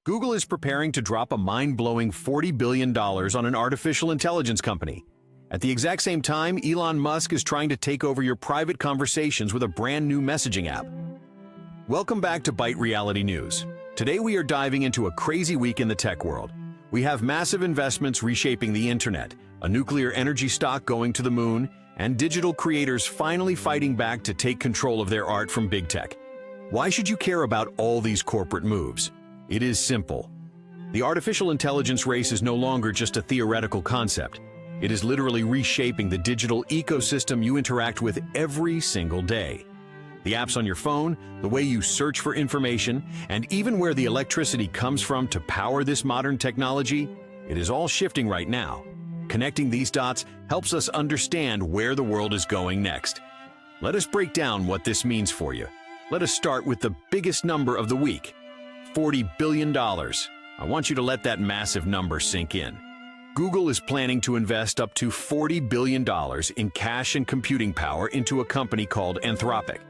Google is preparing to drop a mind-blowing $40 billion on an artificial intelligence company. At the exact same time, Elon Musk is trying to take over your private conversations with a brand new messaging app. Welcome back to Byte Reality News. Today we are diving into a crazy week in the tech world. We have massive investments reshaping the internet, a nuclear energy stock going to the moon, and digital creators finally fighting back to take control of their art from big tech. Why should you care about all these corporate moves? It is simple. The artificial intelligence race is no longer just a theoretical concept. It is literally reshaping the digital ecosystem you interact with every single day. The apps on your phone, the way you search for information, and even where the electricity comes from to power this modern technology, it is all shifting right now. Connecting these dots helps us understand where the world is going next. Let us break down what this means for you. Let us start with the biggest number of the week, $40 billion. I want you to let that massive number sink in. Google is planning to invest up to $40 billion in cash and computing power into a company called Anthropic.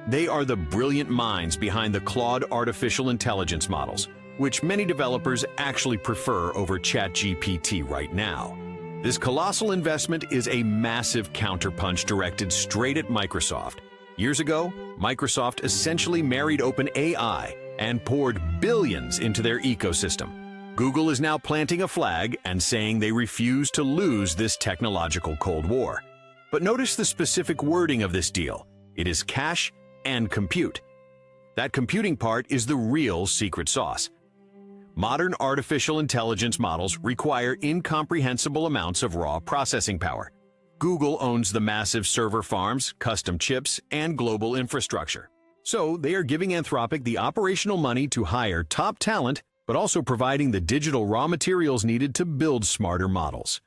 They are the brilliant minds behind the Claude artificial intelligence models, which many developers actually prefer over ChatGPT right now. This colossal investment is a massive counterpunch directed straight at Microsoft. Years ago, Microsoft essentially married OpenAI and poured billions into their ecosystem. Google is now planting a flag and saying they refuse to lose this technological Cold War. But notice the specific wording of this deal. It is cash and compute. That computing part is the real secret sauce. Modern artificial intelligence models require incomprehensible amounts of raw processing power. Google owns the massive server farms, custom chips, and global infrastructure. So they are giving Anthropic the operational money to hire top talent, but also providing the digital raw materials needed to build smarter models.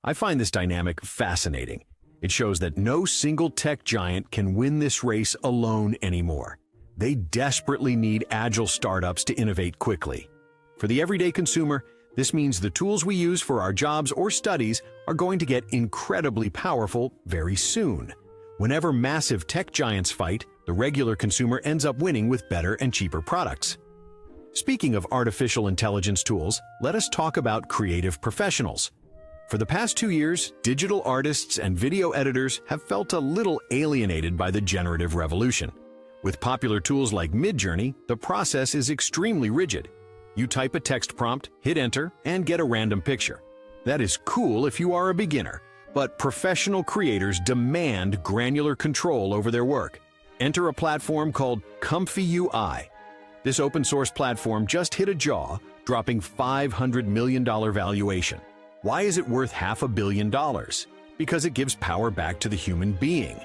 I find this dynamic fascinating. It shows that no single tech giant can win this race alone anymore. They desperately need agile startups to innovate quickly. For the everyday consumer, this means the tools we use for our jobs or studies are going to get incredibly powerful very soon. Whenever massive tech giants fight, the regular consumer ends up winning with better and cheaper products. Speaking of artificial intelligence tools, let us talk about creative professionals. For the past 2 years, digital artists and video editors have felt a little alienated by the generative revolution. With popular tools like Midjourney, the process is extremely rigid. You type a text prompt, hit enter, and get a random picture. That is cool if you are a beginner, but professional creators demand granular control over their work. Enter a platform called ComfyUI. This open-source platform just hit a jaw, dropping $500 million valuation. Why is it worth $500 million? Because it gives power back to the human being.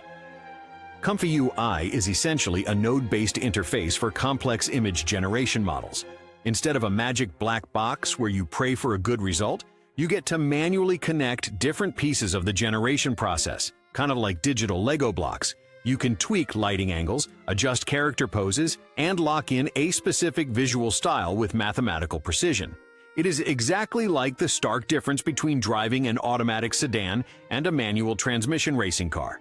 ComfyUI is essentially a node-based interface for complex image generation models. Instead of a magic black box where you pray for a good result, you get to manually connect different pieces of the generation process, kind of like digital Lego blocks. You can tweak lighting angles, adjust character poses, and lock in a specific visual style with mathematical precision. It is exactly like the stark difference between driving an automatic sedan and a manual transmission racing car.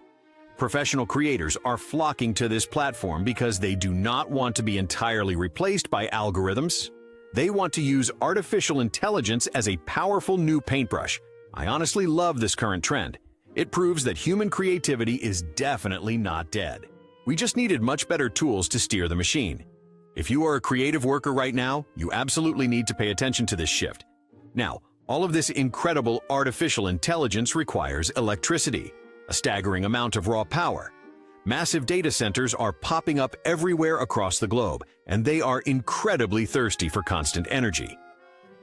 Professional creators are flocking to this platform because they do not want to be entirely replaced by algorithms. They want to use artificial intelligence as a powerful new paintbrush. I honestly love this current trend. It proves that human creativity is definitely not dead. We just needed much better tools to steer the machine. If you are a creative worker right now, you absolutely need to pay attention to this shift. Now, all of this incredible artificial intelligence requires electricity, a staggering amount of raw power. Massive data centers are popping up everywhere across the globe, and they are incredibly thirsty for constant energy.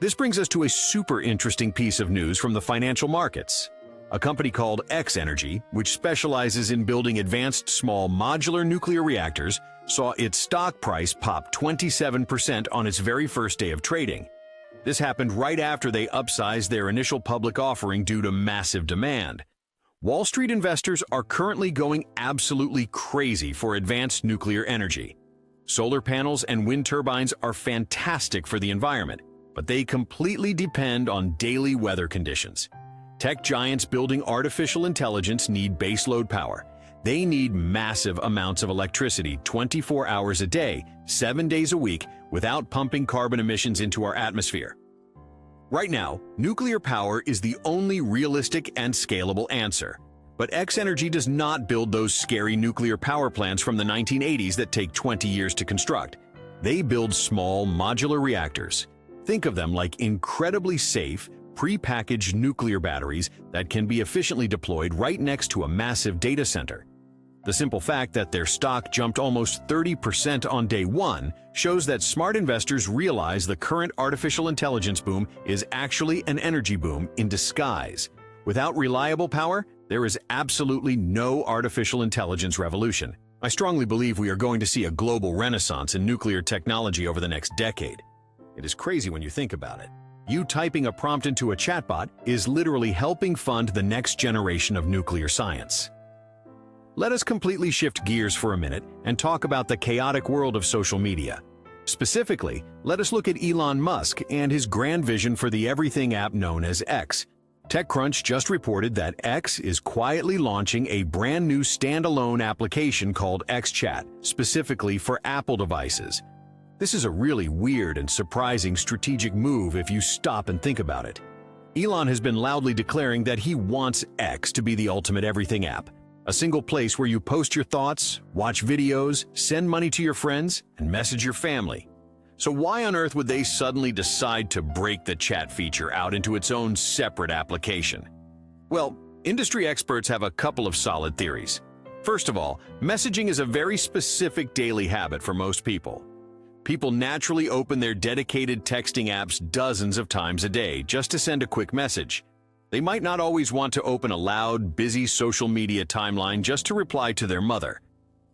This brings us to a super interesting piece of news from the financial markets. A company called X-Energy, which specializes in building advanced small modular nuclear reactors, saw its stock price pop 27% on its very first day of trading. This happened right after they upsized their initial public offering due to massive demand. Wall Street investors are currently going absolutely crazy for advanced nuclear energy. Solar panels and wind turbines are fantastic for the environment, but they completely depend on daily weather conditions. Tech giants building artificial intelligence need baseload power. They need massive amounts of electricity 24 hours a day, 7 days a week, without pumping carbon emissions into our atmosphere. Right now, nuclear power is the only realistic and scalable answer. But X-Energy does not build those scary nuclear power plants from the 1980s that take 20 years to construct. They build small, modular reactors. Think of them like incredibly safe, pre-packaged nuclear batteries that can be efficiently deployed right next to a massive data center. The simple fact that their stock jumped almost 30% on day one shows that smart investors realize the current artificial intelligence boom is actually an energy boom in disguise. Without reliable power, there is absolutely no artificial intelligence revolution. I strongly believe we are going to see a global renaissance in nuclear technology over the next decade. It is crazy when you think about it. You typing a prompt into a chatbot is literally helping fund the next generation of nuclear science. Let us completely shift gears for a minute and talk about the chaotic world of social media. Specifically, let us look at Elon Musk and his grand vision for the everything app known as X. TechCrunch just reported that X is quietly launching a brand new standalone application called Xchat, specifically for Apple devices. This is a really weird and surprising strategic move if you stop and think about it. Elon has been loudly declaring that he wants X to be the ultimate everything app, a single place where you post your thoughts, watch videos, send money to your friends, and message your family. So why on earth would they suddenly decide to break the chat feature out into its own separate application? Well, industry experts have a couple of solid theories. First of all, messaging is a very specific daily habit for most people. People naturally open their dedicated texting apps dozens of times a day just to send a quick message. They might not always want to open a loud, busy social media timeline just to reply to their mother.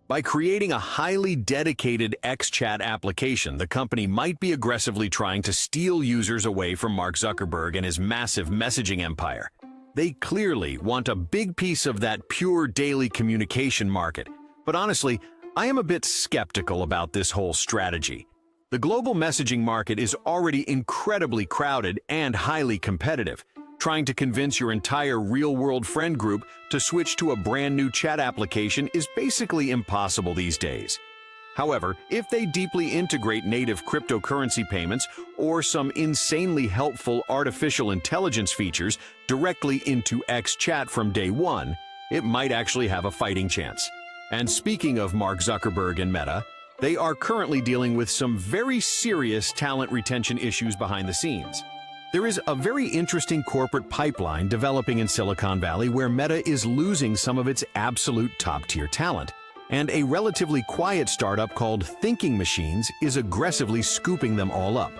By creating a highly dedicated Xchat application, the company might be aggressively trying to steal users away from Mark Zuckerberg and his massive messaging empire. They clearly want a big piece of that pure daily communication market. But honestly, I am a bit skeptical about this whole strategy. The global messaging market is already incredibly crowded and highly competitive. Trying to convince your entire real-world friend group to switch to a brand new chat application is basically impossible these days. However, if they deeply integrate native cryptocurrency payments or some insanely helpful artificial intelligence features directly into Xchat from day one, it might actually have a fighting chance. And speaking of Mark Zuckerberg and Meta, they are currently dealing with some very serious talent retention issues behind the scenes. There is a very interesting corporate pipeline developing in Silicon Valley where Meta is losing some of its absolute top-tier talent, and a relatively quiet startup called Thinking Machines is aggressively scooping them all up.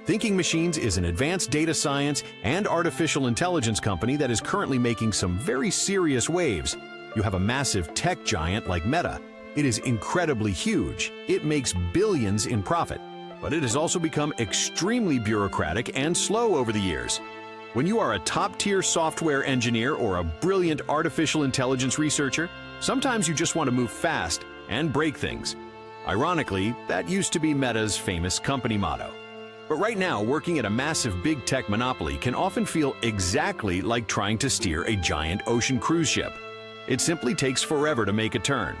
Thinking Machines is an advanced data science and artificial intelligence company that is currently making some very serious waves. You have a massive tech giant like Meta. It is incredibly huge. It makes billions in profit. But it has also become extremely bureaucratic and slow over the years. When you are a top-tier software engineer or a brilliant artificial intelligence researcher, sometimes you just want to move fast and break things. Ironically, that used to be Meta's famous company motto. But right now, working at a massive big tech monopoly can often feel exactly like trying to steer a giant ocean cruise ship. It simply takes forever to make a turn.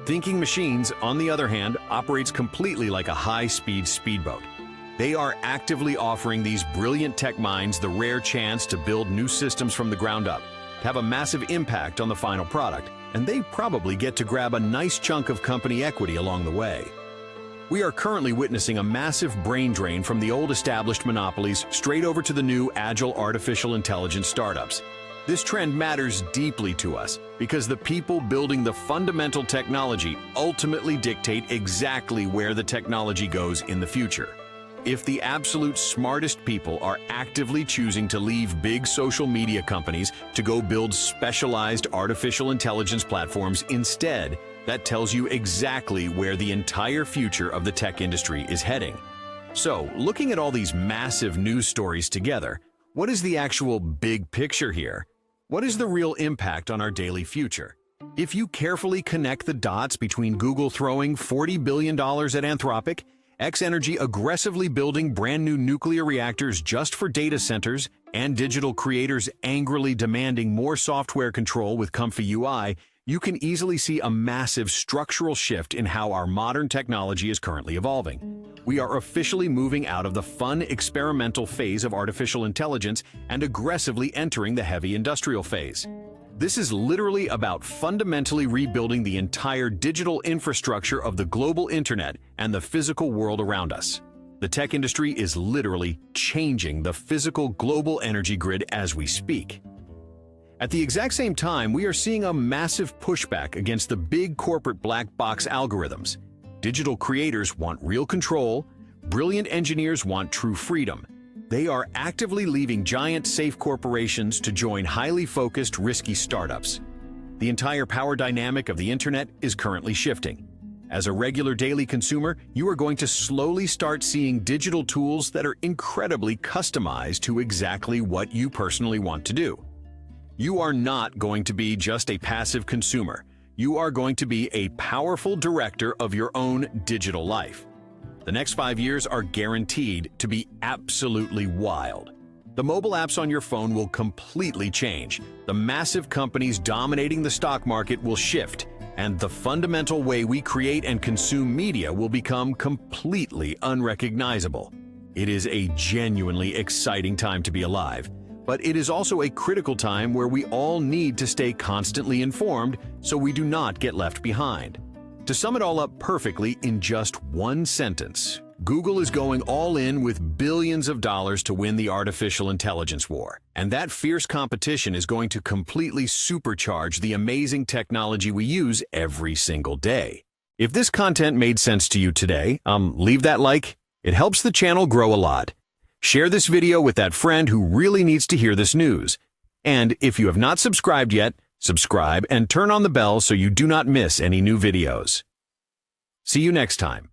Thinking Machines, on the other hand, operates completely like a high-speed speedboat. They are actively offering these brilliant tech minds the rare chance to build new systems from the ground up, to have a massive impact on the final product, and they probably get to grab a nice chunk of company equity along the way. We are currently witnessing a massive brain drain from the old established monopolies straight over to the new agile artificial intelligence startups. This trend matters deeply to us because the people building the fundamental technology ultimately dictate exactly where the technology goes in the future. If the absolute smartest people are actively choosing to leave big social media companies to go build specialized artificial intelligence platforms instead, that tells you exactly where the entire future of the tech industry is heading. So, looking at all these massive news stories together, what is the actual big picture here? What is the real impact on our daily future? If you carefully connect the dots between Google throwing $40 billion at Anthropic, X-Energy aggressively building brand new nuclear reactors just for data centers, and digital creators angrily demanding more software control with ComfyUI, you can easily see a massive structural shift in how our modern technology is currently evolving. We are officially moving out of the fun experimental phase of artificial intelligence and aggressively entering the heavy industrial phase. This is literally about fundamentally rebuilding the entire digital infrastructure of the global internet and the physical world around us. The tech industry is literally changing the physical global energy grid as we speak. At the exact same time, we are seeing a massive pushback against the big corporate black box algorithms. Digital creators want real control, brilliant engineers want true freedom. They are actively leaving giant safe corporations to join highly focused, risky startups. The entire power dynamic of the internet is currently shifting. As a regular daily consumer, you are going to slowly start seeing digital tools that are incredibly customized to exactly what you personally want to do. You are not going to be just a passive consumer. You are going to be a powerful director of your own digital life. The next 5 years are guaranteed to be absolutely wild. The mobile apps on your phone will completely change. The massive companies dominating the stock market will shift, and the fundamental way we create and consume media will become completely unrecognizable. It is a genuinely exciting time to be alive. But it is also a critical time where we all need to stay constantly informed so we do not get left behind. To sum it all up perfectly in just one sentence, Google is going all in with billions of dollars to win the artificial intelligence war. And that fierce competition is going to completely supercharge the amazing technology we use every single day. If this content made sense to you today, leave that like. It helps the channel grow a lot. Share this video with that friend who really needs to hear this news. And if you have not subscribed yet, subscribe and turn on the bell so you do not miss any new videos. See you next time.